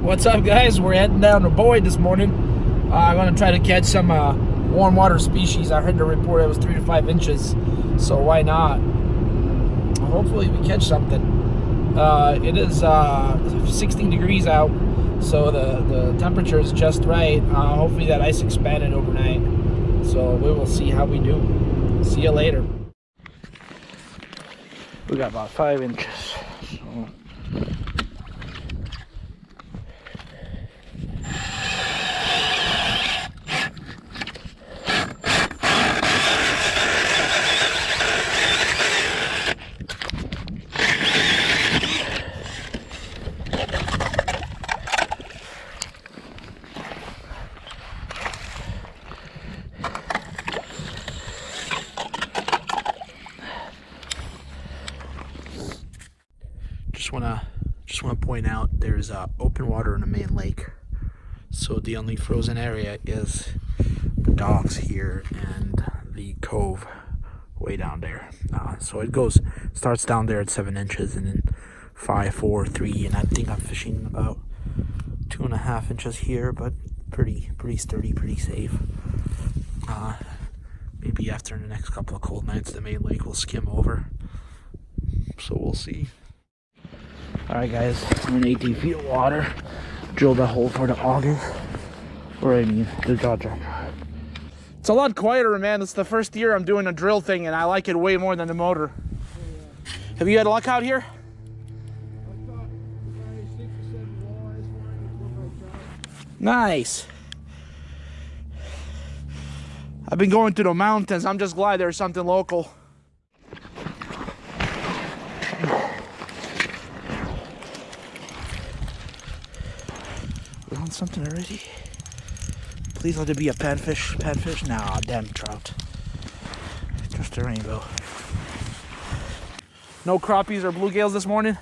What's up, guys? We're heading down to Boyd this morning. I'm going to try to catch some warm water species. I heard the report it was 3 to 5 inches, so why not? Hopefully we catch something. It is 16 degrees out, so the temperature is just right. Hopefully that ice expanded overnight, so we will see how we do. See you later. We got about 5 inches. So. Just want to point out there's open water in the main lake, so the only frozen area is the docks here and the cove way down there. So it starts down there at 7 inches and then 5, 4, 3, and I think I'm fishing about 2.5 inches here, but pretty sturdy, pretty safe. Maybe after the next couple of cold nights the main lake will skim over, so we'll see. Alright guys, we're in 18 feet of water. Drilled a hole for the auger. The jaw jacker. It's a lot quieter, man. It's the first year I'm doing a drill thing and I like it way more than the motor. Oh, yeah. Have you had luck out here? I caught 6 or 7 walleyes. Nice. I've been going to the mountains. I'm just glad there's something local. On something already. Please let it be a panfish. Panfish? Nah, damn trout. Just a rainbow. No crappies or bluegills this morning?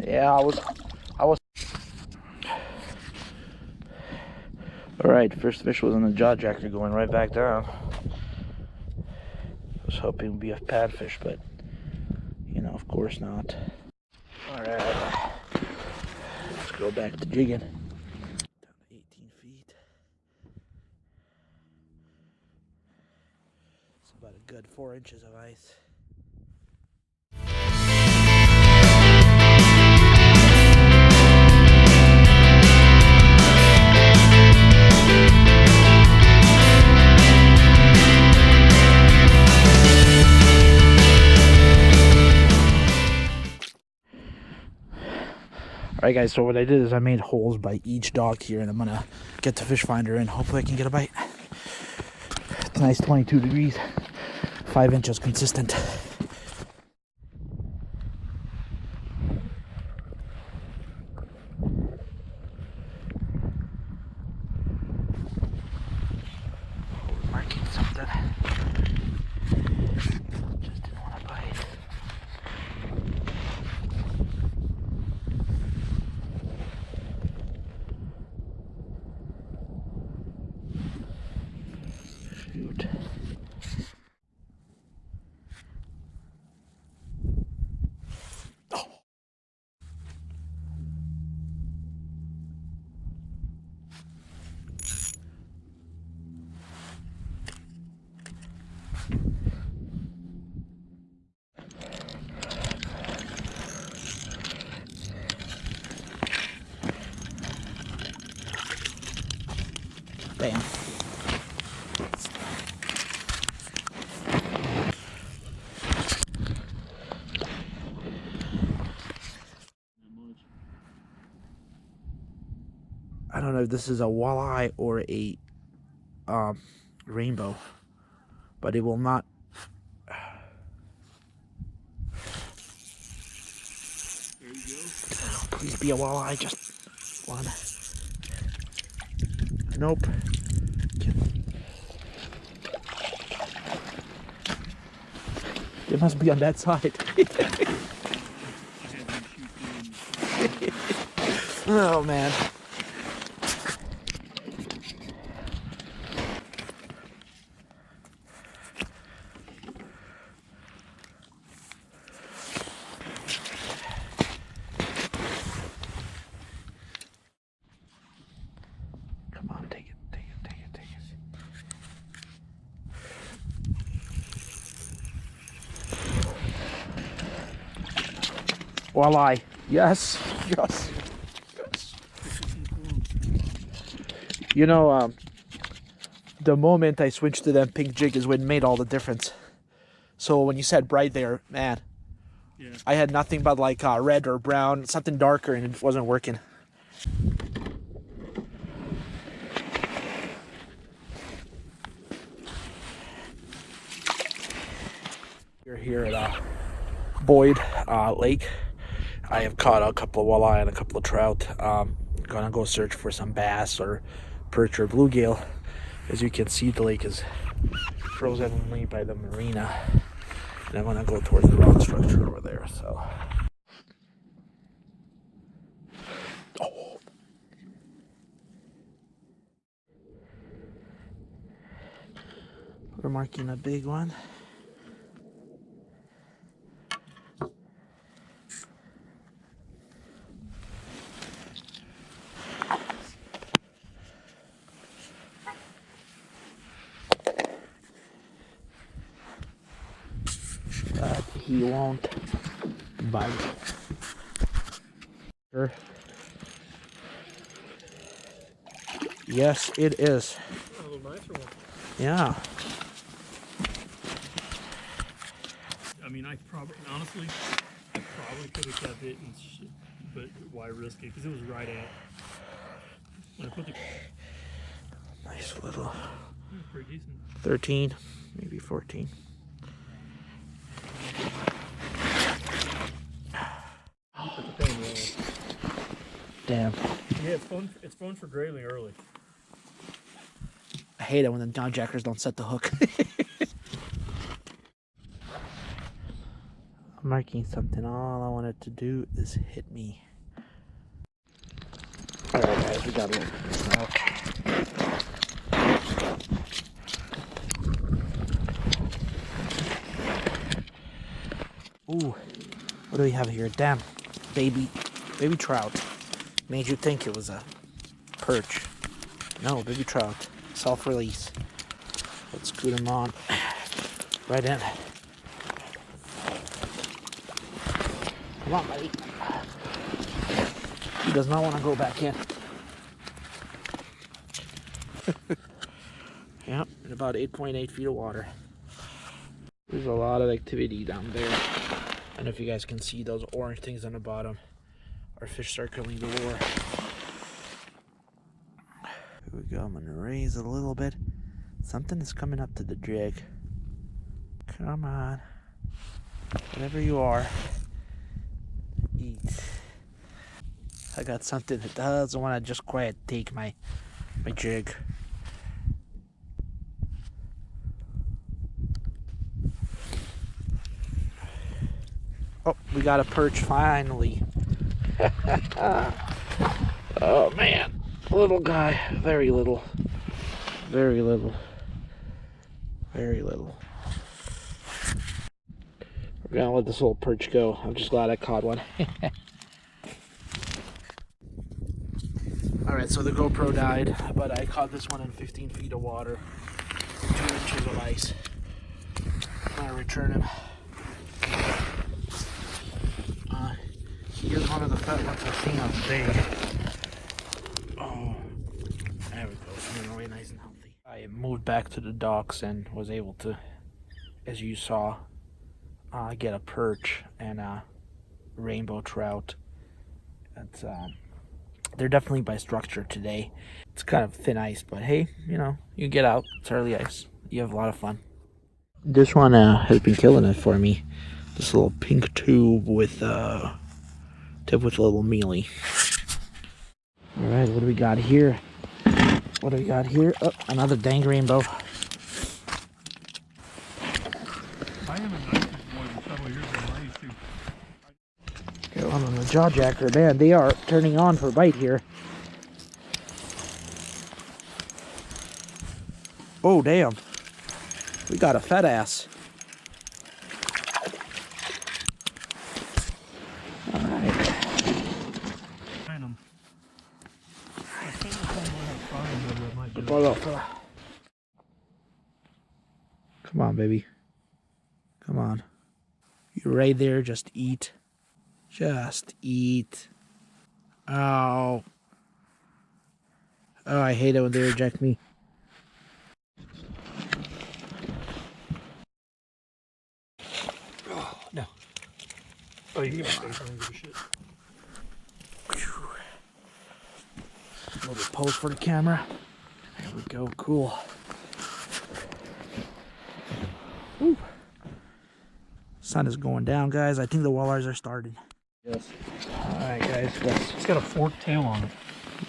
Yeah, I was. Alright, first fish was on the jaw jacker going right back down. I was hoping it would be a panfish, but of course not. Alright, let's go back to jigging. Down to 18 feet. It's about a good 4 inches of ice. Alright guys, so what I did is I made holes by each dock here and I'm gonna get the fish finder and hopefully I can get a bite. It's nice 22 degrees, 5 inches consistent. Marking something. Just didn't want to bite. Shoot. Oh. Damn. I don't know if this is a walleye or a rainbow, but it will not. There you go. Please be a walleye, just one. Nope. It must be on that side. Oh man. Come on, take it, take it, take it, take it. Walleye. Yes. Yes. Yes. You know, the moment I switched to that pink jig is when it made all the difference. So when you said bright there, man, Yeah. I had nothing but like red or brown, something darker, and it wasn't working. We're here at Boyd Lake. I have caught a couple of walleye and a couple of trout. Gonna go search for some bass or perch or bluegill. As you can see, the lake is frozen only by the marina. And I'm gonna go towards the rock structure over there, so. Oh. We're marking a big one. But he won't bite. Sure. Yes, it is. A little nicer one. Yeah. I mean, honestly, I probably could have kept it, but why risk it? Because it was right at. When I put the. Nice little. It was pretty decent. 13, maybe 14. Put the thing in. Damn. Yeah, it's phone for Grayling early. I hate it when the non-jackers don't set the hook. I'm marking something. All I wanted to do is hit me. Alright guys, we got it. Okay. Ooh, what do we have here? Damn, baby trout. Made you think it was a perch. No, baby trout. Self-release. Let's scoot him on. Right in. Come on, buddy. He does not want to go back in. Yep, in about 8.8 feet of water. There's a lot of activity down there. I don't know if you guys can see those orange things on the bottom. Our fish circling the lure. Here we go. I'm gonna raise a little bit. Something is coming up to the jig. Come on. Whatever you are, eat. I got something that doesn't want to just quite take my jig. Oh, we got a perch finally. Oh man, little guy, very little, very little, very little. We're gonna let this little perch go. I'm just glad I caught one. Alright, so the GoPro died, but I caught this one in 15 feet of water, 2 inches of ice. I'm gonna return him. Here's one of the fat ones I've seen on today. Oh, there we go. Swimming away nice and healthy. I moved back to the docks and was able to, as you saw, get a perch and a rainbow trout. That's they're definitely by structure today. It's kind of thin ice, but hey, you know, you get out. It's early ice. You have a lot of fun. This one has been killing it for me. This little pink tube with tip with a little mealy. All right, what do we got here? What do we got here? Oh, another dang rainbow. I haven't done this more than several years ago. I used to. Get one on the jaw jacker. Man, they are turning on for bite here. Oh, damn. We got a fat ass. All right. Come on, baby. Come on. You're right there. Just eat. Just eat. Oh. Oh, I hate it when they reject me. Oh, no. Oh, you got space. I don't give a shit. A little bit pose for the camera. There we go. Cool. Woo. Sun is going down, guys. I think the walleyes are starting. Yes. Alright, guys. It's got a forked tail on it.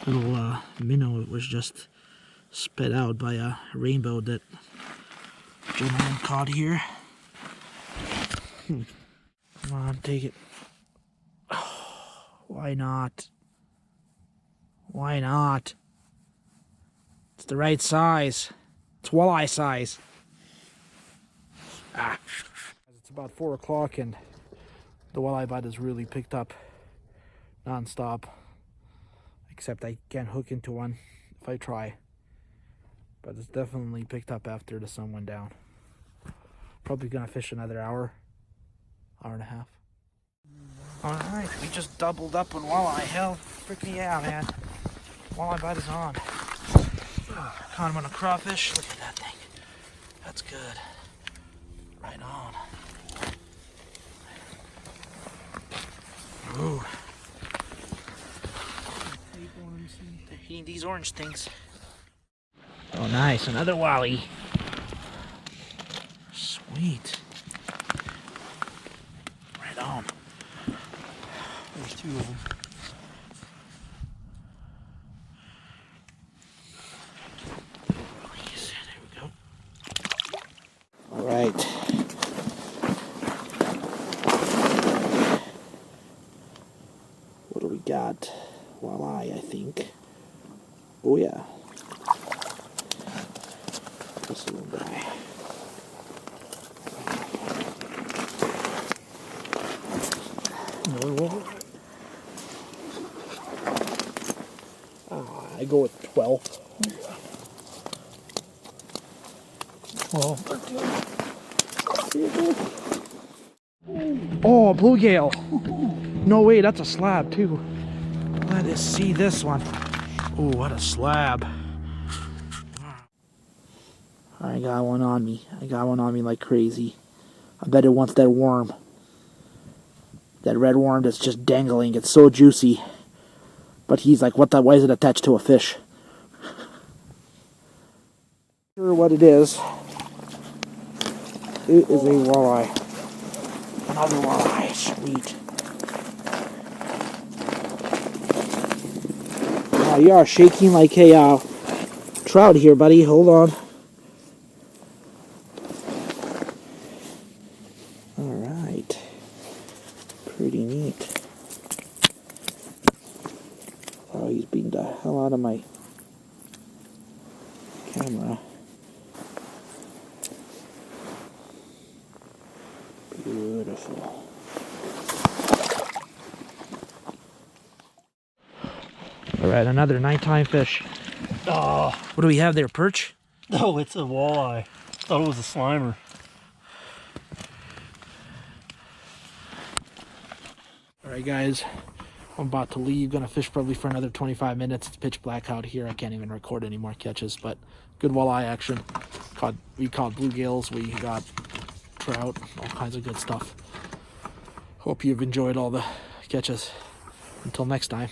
Little minnow was just spit out by a rainbow that gentleman caught here. Come on, take it. Oh, why not? Why not? It's the right size. It's walleye size. Ah. It's about 4 o'clock and the walleye bite has really picked up non-stop. Except I can't hook into one if I try. But it's definitely picked up after the sun went down. Probably gonna fish another hour and a half. Alright, we just doubled up on walleye. Hell, freaking yeah, man. Walleye bite is on. Caught him on a crawfish. Look at that thing. That's good. Right on. Ooh. They're eating these orange things. Oh, nice. Another wally. Sweet. Right on. There's 2 of them. There we go. All right. What do we got? Walleye, I think. Oh, yeah. This little guy. I go with 12. 12, 13. Oh, bluegill. No way, that's a slab too. Let us see this one. Oh, what a slab. I got one on me. I got one on me like crazy. I bet it wants that worm. That red worm that's just dangling. It's so juicy. But he's like, what the? Why is it attached to a fish? Sure what it is. It is a walleye. Another walleye. Sweet. You are shaking like a trout here, buddy. Hold on. Alright. Pretty neat. Oh, he's beating the hell out of my camera. Beautiful. Alright, another nighttime fish. Oh. What do we have there, perch? No, it's a walleye. Thought it was a slimer. Alright guys, I'm about to leave. Gonna fish probably for another 25 minutes. It's pitch black out here. I can't even record any more catches, but good walleye action. We caught bluegills, we got trout, all kinds of good stuff. Hope you've enjoyed all the catches. Until next time.